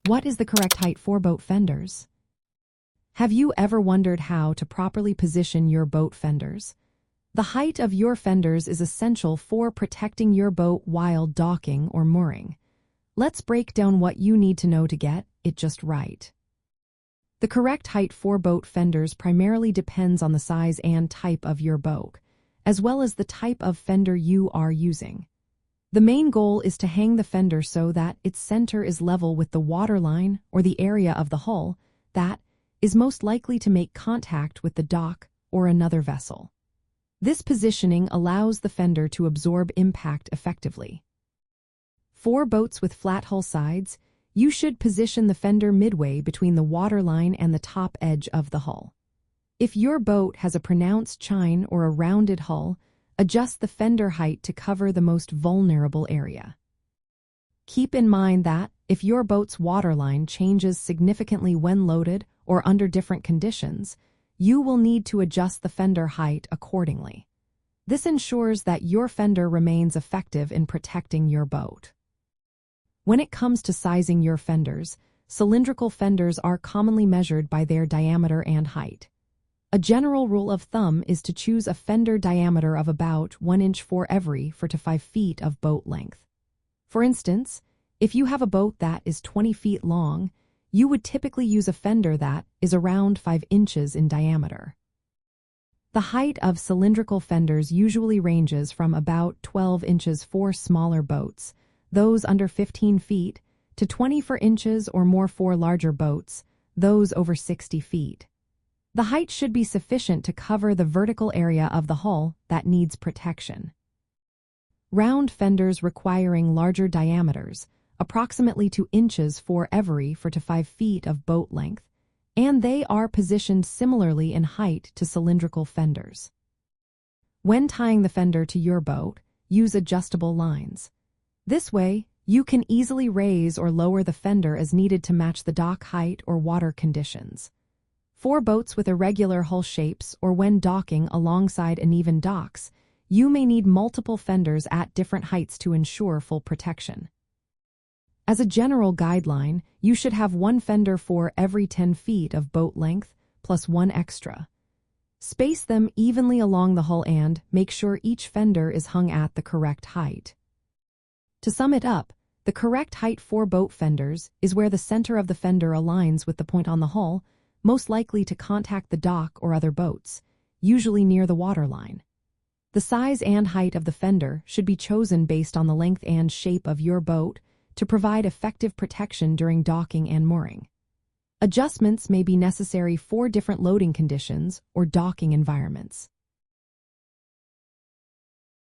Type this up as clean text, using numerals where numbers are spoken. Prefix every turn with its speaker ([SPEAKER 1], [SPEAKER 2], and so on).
[SPEAKER 1] What is the correct height for boat fenders? Have you ever wondered how to properly position your boat fenders? The height of your fenders is essential for protecting your boat while docking or mooring. Let's break down what you need to know to get it just right. The correct height for boat fenders primarily depends on the size and type of your boat, as well as the type of fender you are using. The main goal is to hang the fender so that its center is level with the waterline or the area of the hull that is most likely to make contact with the dock or another vessel. This positioning allows the fender to absorb impact effectively. For boats with flat hull sides, you should position the fender midway between the waterline and the top edge of the hull. If your boat has a pronounced chine or a rounded hull, adjust the fender height to cover the most vulnerable area. Keep in mind that if your boat's waterline changes significantly when loaded or under different conditions, you will need to adjust the fender height accordingly. This ensures that your fender remains effective in protecting your boat. When it comes to sizing your fenders, cylindrical fenders are commonly measured by their diameter and height. A general rule of thumb is to choose a fender diameter of about 1 inch for every 4 to 5 feet of boat length. For instance, if you have a boat that is 20 feet long, you would typically use a fender that is around 5 inches in diameter. The height of cylindrical fenders usually ranges from about 12 inches for smaller boats, those under 15 feet, to 24 inches or more for larger boats, those over 60 feet. The height should be sufficient to cover the vertical area of the hull that needs protection. Round fenders requiring larger diameters, approximately 2 inches for every 4 to 5 feet of boat length, and they are positioned similarly in height to cylindrical fenders. When tying the fender to your boat, use adjustable lines. This way, you can easily raise or lower the fender as needed to match the dock height or water conditions. For boats with irregular hull shapes or when docking alongside uneven docks, you may need multiple fenders at different heights to ensure full protection. As a general guideline, you should have 1 fender for every 10 feet of boat length, plus 1 extra. Space them evenly along the hull and make sure each fender is hung at the correct height. To sum it up, the correct height for boat fenders is where the center of the fender aligns with the point on the hull, most likely to contact the dock or other boats, usually near the waterline. The size and height of the fender should be chosen based on the length and shape of your boat to provide effective protection during docking and mooring. Adjustments may be necessary for different loading conditions or docking environments.